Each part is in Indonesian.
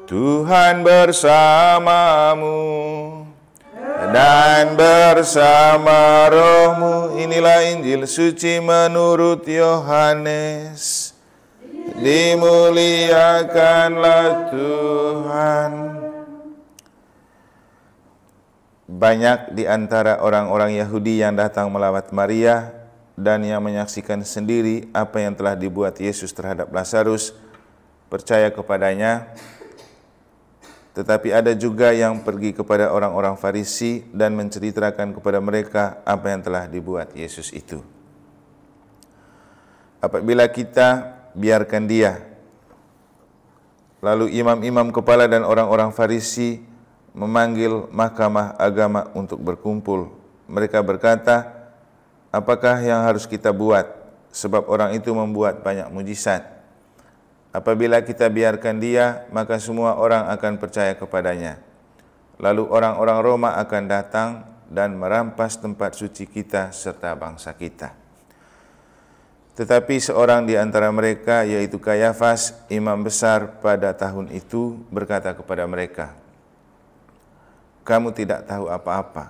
Tuhan bersamamu dan bersama rohmu. Inilah Injil suci menurut Yohanes. Dimuliakanlah Tuhan. Banyak di antara orang-orang Yahudi yang datang melawat Maria dan yang menyaksikan sendiri apa yang telah dibuat Yesus terhadap Lazarus, percaya kepadanya. Tetapi ada juga yang pergi kepada orang-orang Farisi dan menceritakan kepada mereka apa yang telah dibuat Yesus itu. Apabila kita biarkan dia, lalu imam-imam kepala dan orang-orang Farisi memanggil mahkamah agama untuk berkumpul. Mereka berkata, apakah yang harus kita buat? Sebab orang itu membuat banyak mujizat. Apabila kita biarkan dia, maka semua orang akan percaya kepadanya. Lalu orang-orang Roma akan datang dan merampas tempat suci kita serta bangsa kita. Tetapi seorang di antara mereka, yaitu Kayafas, imam besar pada tahun itu, berkata kepada mereka, kamu tidak tahu apa-apa.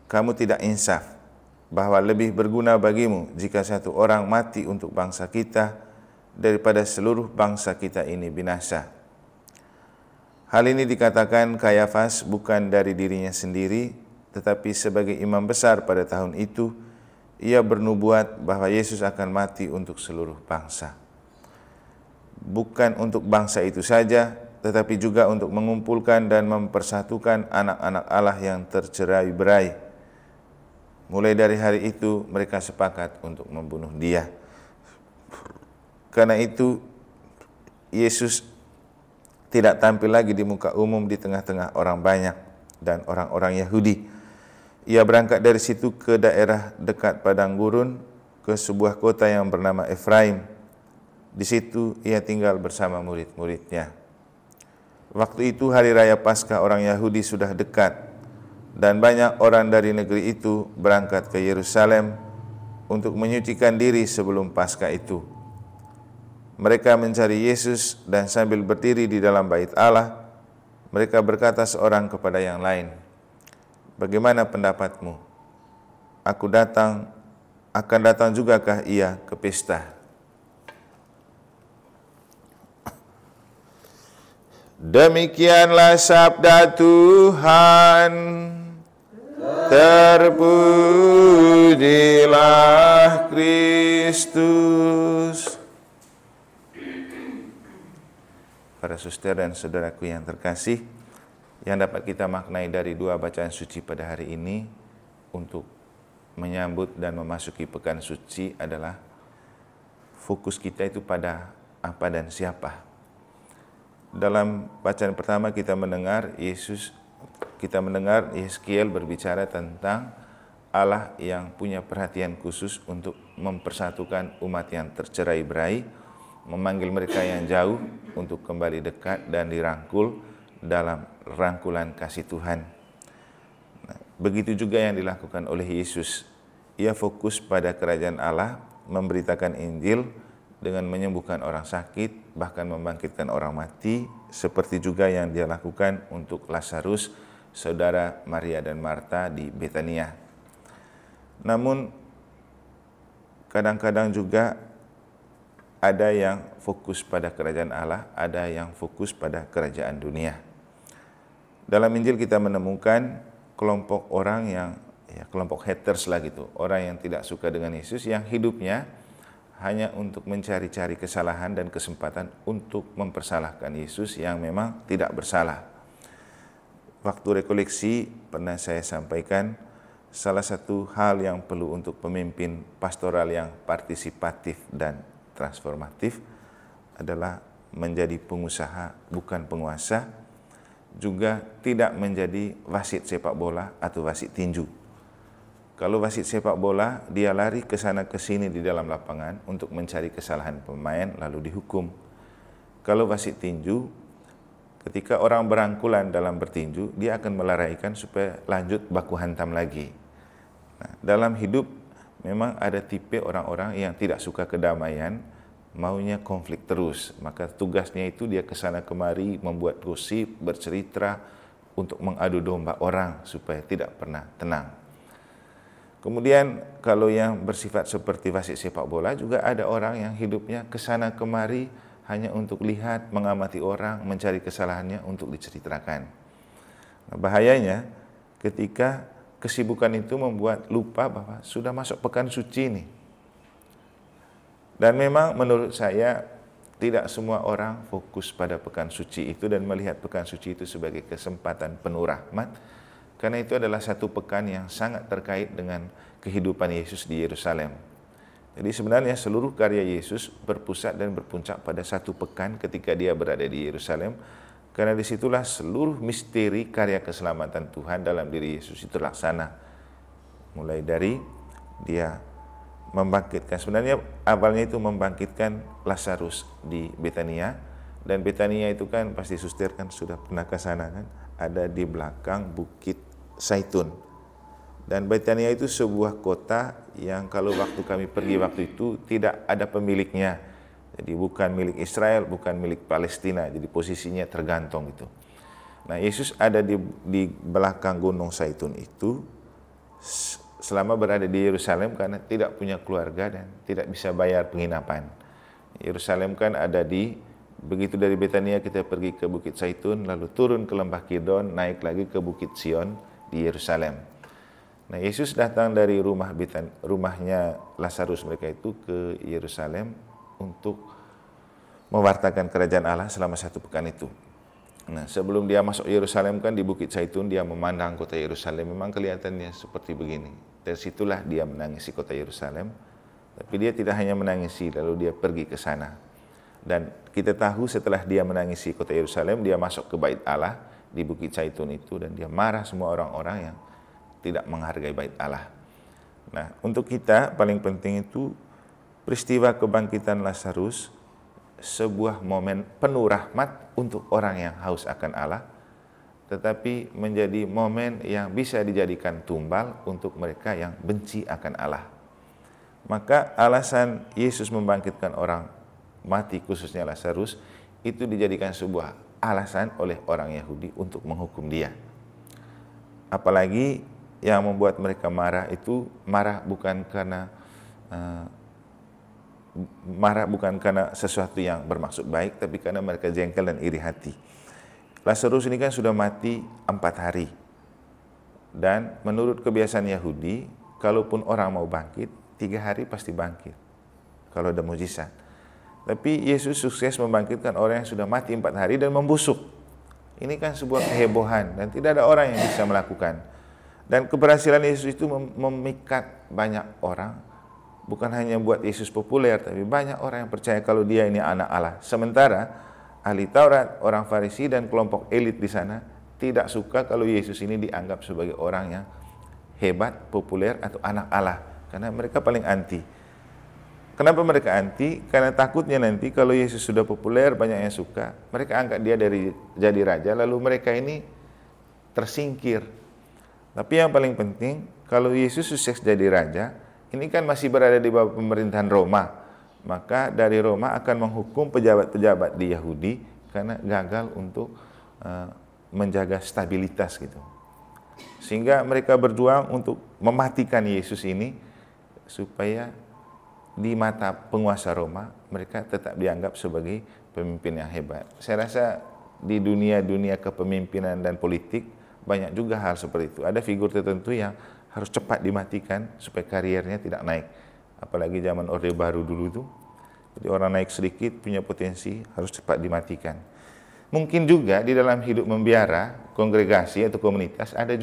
Kamu tidak insaf bahwa lebih berguna bagimu jika satu orang mati untuk bangsa kita daripada seluruh bangsa kita ini binasa. Hal ini dikatakan Kayafas bukan dari dirinya sendiri, tetapi sebagai imam besar pada tahun itu, ia bernubuat bahwa Yesus akan mati untuk seluruh bangsa. Bukan untuk bangsa itu saja, tetapi juga untuk mengumpulkan dan mempersatukan anak-anak Allah yang tercerai-berai. Mulai dari hari itu mereka sepakat untuk membunuh dia. Karena itu Yesus tidak tampil lagi di muka umum di tengah-tengah orang banyak dan orang-orang Yahudi. Ia berangkat dari situ ke daerah dekat padang gurun, ke sebuah kota yang bernama Efraim. Di situ ia tinggal bersama murid-muridnya. Waktu itu hari raya Paskah orang Yahudi sudah dekat, dan banyak orang dari negeri itu berangkat ke Yerusalem untuk menyucikan diri sebelum Paskah itu. Mereka mencari Yesus dan sambil berdiri di dalam bait Allah, mereka berkata seorang kepada yang lain, bagaimana pendapatmu? Akan datang jugakah ia ke pesta? Demikianlah sabda Tuhan. Terpujilah Kristus. Para suster dan saudaraku yang terkasih, yang dapat kita maknai dari dua bacaan suci pada hari ini untuk menyambut dan memasuki pekan suci adalah fokus kita itu pada apa dan siapa. Dalam bacaan pertama kita mendengar Yeskiel berbicara tentang Allah yang punya perhatian khusus untuk mempersatukan umat yang tercerai-berai, memanggil mereka yang jauh untuk kembali dekat dan dirangkul dalam rangkulan kasih Tuhan. Nah, begitu juga yang dilakukan oleh Yesus. Ia fokus pada kerajaan Allah, memberitakan Injil dengan menyembuhkan orang sakit, bahkan membangkitkan orang mati, seperti juga yang dia lakukan untuk Lazarus, saudara Maria dan Marta di Betania. Namun, kadang-kadang juga ada yang fokus pada kerajaan Allah, ada yang fokus pada kerajaan dunia. Dalam Injil kita menemukan kelompok orang yang, kelompok haters lah gitu, orang yang tidak suka dengan Yesus, yang hidupnya hanya untuk mencari-cari kesalahan dan kesempatan untuk mempersalahkan Yesus yang memang tidak bersalah. Waktu rekoleksi pernah saya sampaikan, salah satu hal yang perlu untuk pemimpin pastoral yang partisipatif dan transformatif adalah menjadi pengusaha bukan penguasa, juga tidak menjadi wasit sepak bola atau wasit tinju. Kalau wasit sepak bola, dia lari ke sana ke sini di dalam lapangan untuk mencari kesalahan pemain lalu dihukum. Kalau wasit tinju, ketika orang berangkulan dalam bertinju, dia akan melaraikan supaya lanjut baku hantam lagi. Nah, dalam hidup memang ada tipe orang-orang yang tidak suka kedamaian, maunya konflik terus. Maka tugasnya itu dia kesana kemari membuat gosip, bercerita untuk mengadu domba orang supaya tidak pernah tenang. Kemudian kalau yang bersifat seperti wasit sepak bola juga ada orang yang hidupnya kesana kemari hanya untuk lihat, mengamati orang, mencari kesalahannya untuk diceritakan. Nah, bahayanya ketika kesibukan itu membuat lupa bahwa sudah masuk pekan suci ini. Dan memang menurut saya tidak semua orang fokus pada pekan suci itu dan melihat pekan suci itu sebagai kesempatan penuh rahmat, karena itu adalah satu pekan yang sangat terkait dengan kehidupan Yesus di Yerusalem. Jadi sebenarnya seluruh karya Yesus berpusat dan berpuncak pada satu pekan ketika dia berada di Yerusalem, karena disitulah seluruh misteri karya keselamatan Tuhan dalam diri Yesus itu terlaksana. Mulai dari dia membangkitkan, sebenarnya awalnya itu membangkitkan Lazarus di Betania, dan Betania itu kan pasti suster kan sudah pernah ke sana kan, ada di belakang Bukit Zaitun. Dan Betania itu sebuah kota yang kalau waktu kami pergi waktu itu tidak ada pemiliknya. Jadi bukan milik Israel, bukan milik Palestina, jadi posisinya tergantung gitu. Nah, Yesus ada di belakang Gunung Zaitun itu selama berada di Yerusalem karena tidak punya keluarga dan tidak bisa bayar penginapan. Yerusalem kan ada begitu dari Betania kita pergi ke Bukit Zaitun, lalu turun ke Lembah Kidron, naik lagi ke Bukit Sion di Yerusalem. Nah, Yesus datang dari rumahnya Lazarus mereka itu ke Yerusalem untuk mewartakan kerajaan Allah selama satu pekan itu. Nah, sebelum dia masuk Yerusalem kan di Bukit Zaitun dia memandang kota Yerusalem, memang kelihatannya seperti begini. Dari situlah dia menangisi kota Yerusalem, tapi dia tidak hanya menangisi, lalu dia pergi ke sana. Dan kita tahu setelah dia menangisi kota Yerusalem, dia masuk ke Bait Allah di Bukit Zaitun itu, dan dia marah semua orang-orang yang tidak menghargai Bait Allah. Nah, untuk kita paling penting itu peristiwa kebangkitan Lazarus, sebuah momen penuh rahmat untuk orang yang haus akan Allah, tetapi menjadi momen yang bisa dijadikan tumbal untuk mereka yang benci akan Allah. Maka alasan Yesus membangkitkan orang mati, khususnya Lazarus, itu dijadikan sebuah alasan oleh orang Yahudi untuk menghukum dia. Apalagi yang membuat mereka marah itu marah bukan karena sesuatu yang bermaksud baik, tapi karena mereka jengkel dan iri hati. Lazarus ini kan sudah mati 4 hari. Dan menurut kebiasaan Yahudi, kalaupun orang mau bangkit, 3 hari pasti bangkit. Kalau ada mujizat. Tapi Yesus sukses membangkitkan orang yang sudah mati 4 hari dan membusuk. Ini kan sebuah kehebohan dan tidak ada orang yang bisa melakukan. Dan keberhasilan Yesus itu memikat banyak orang. Bukan hanya buat Yesus populer, tapi banyak orang yang percaya kalau dia ini anak Allah. Sementara ahli Taurat, orang Farisi dan kelompok elit di sana tidak suka kalau Yesus ini dianggap sebagai orang yang hebat, populer atau anak Allah. Karena mereka paling anti. Kenapa mereka anti? Karena takutnya nanti kalau Yesus sudah populer, banyak yang suka, mereka angkat dia dari jadi raja, lalu mereka ini tersingkir. Tapi yang paling penting, kalau Yesus sukses jadi raja, ini kan masih berada di bawah pemerintahan Roma. Maka dari Roma akan menghukum pejabat-pejabat di Yahudi karena gagal untuk menjaga stabilitas gitu. Sehingga mereka berjuang untuk mematikan Yesus ini supaya di mata penguasa Roma mereka tetap dianggap sebagai pemimpin yang hebat. Saya rasa di dunia kepemimpinan dan politik banyak juga hal seperti itu. Ada figur tertentu yang harus cepat dimatikan supaya kariernya tidak naik. Apalagi zaman Orde Baru dulu tuh. Jadi orang naik sedikit punya potensi harus cepat dimatikan. Mungkin juga di dalam hidup membiara, kongregasi atau komunitas ada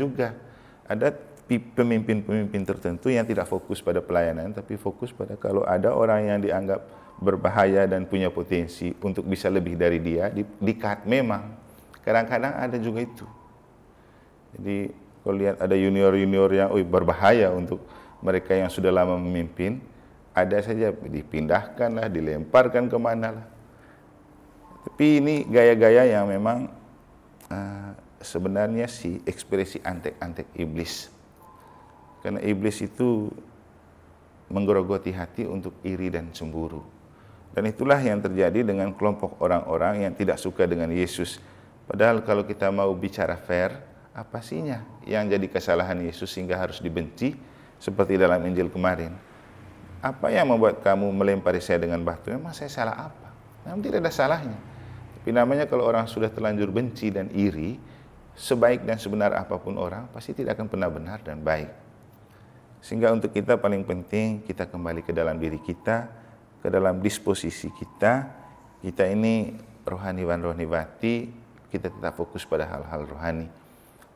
pemimpin-pemimpin tertentu yang tidak fokus pada pelayanan, tapi fokus pada kalau ada orang yang dianggap berbahaya dan punya potensi untuk bisa lebih dari dia, di-cut memang. Kadang-kadang ada juga itu. Jadi kalau lihat ada junior-junior yang berbahaya untuk mereka yang sudah lama memimpin, ada saja dipindahkan lah, dilemparkan kemana lah. Tapi ini gaya-gaya yang memang sebenarnya ekspresi antek-antek iblis. Karena iblis itu menggerogoti hati untuk iri dan cemburu. Dan itulah yang terjadi dengan kelompok orang-orang yang tidak suka dengan Yesus. Padahal kalau kita mau bicara fair, apa sihnya yang jadi kesalahan Yesus sehingga harus dibenci seperti dalam Injil kemarin? Apa yang membuat kamu melempari saya dengan batu? Memang saya salah apa? Memang tidak ada salahnya. Tapi namanya kalau orang sudah terlanjur benci dan iri, sebaik dan sebenar apapun orang, pasti tidak akan pernah benar dan baik. Sehingga untuk kita paling penting, kita kembali ke dalam diri kita, ke dalam disposisi kita ini rohaniwan rohaniwati, kita tetap fokus pada hal-hal rohani.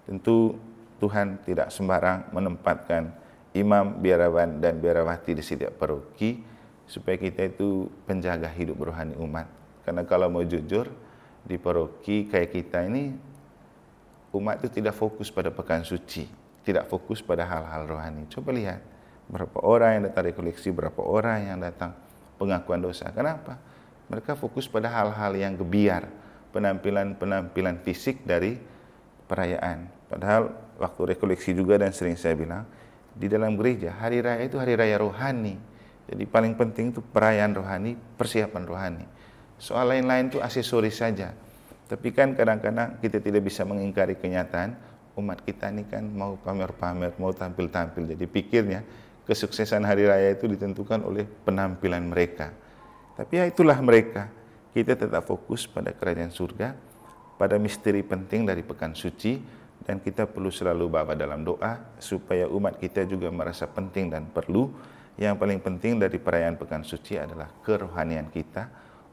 Tentu Tuhan tidak sembarang menempatkan imam, biarawan, dan biarawati di setiap paroki, supaya kita itu penjaga hidup rohani umat. Karena kalau mau jujur, di paroki kayak kita ini, umat itu tidak fokus pada pekan suci, tidak fokus pada hal-hal rohani. Coba lihat, berapa orang yang datang rekoleksi, berapa orang yang datang pengakuan dosa. Kenapa? Mereka fokus pada hal-hal yang gebiar, penampilan fisik dari perayaan. Padahal waktu rekoleksi juga, dan sering saya bilang, di dalam gereja, hari raya itu hari raya rohani. Jadi paling penting itu perayaan rohani, persiapan rohani. Soal lain-lain itu aksesoris saja. Tapi kan kadang-kadang kita tidak bisa mengingkari kenyataan, umat kita ini kan mau pamer-pamer, mau tampil-tampil. Jadi pikirnya, kesuksesan hari raya itu ditentukan oleh penampilan mereka. Tapi ya itulah mereka. Kita tetap fokus pada kerajaan surga, pada misteri penting dari pekan suci, dan kita perlu selalu bawa dalam doa supaya umat kita juga merasa penting dan perlu. Yang paling penting dari perayaan pekan suci adalah kerohanian kita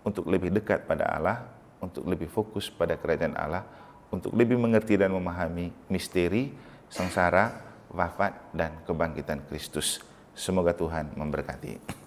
untuk lebih dekat pada Allah, untuk lebih fokus pada kerajaan Allah, untuk lebih mengerti dan memahami misteri sengsara, wafat, dan kebangkitan Kristus. Semoga Tuhan memberkati.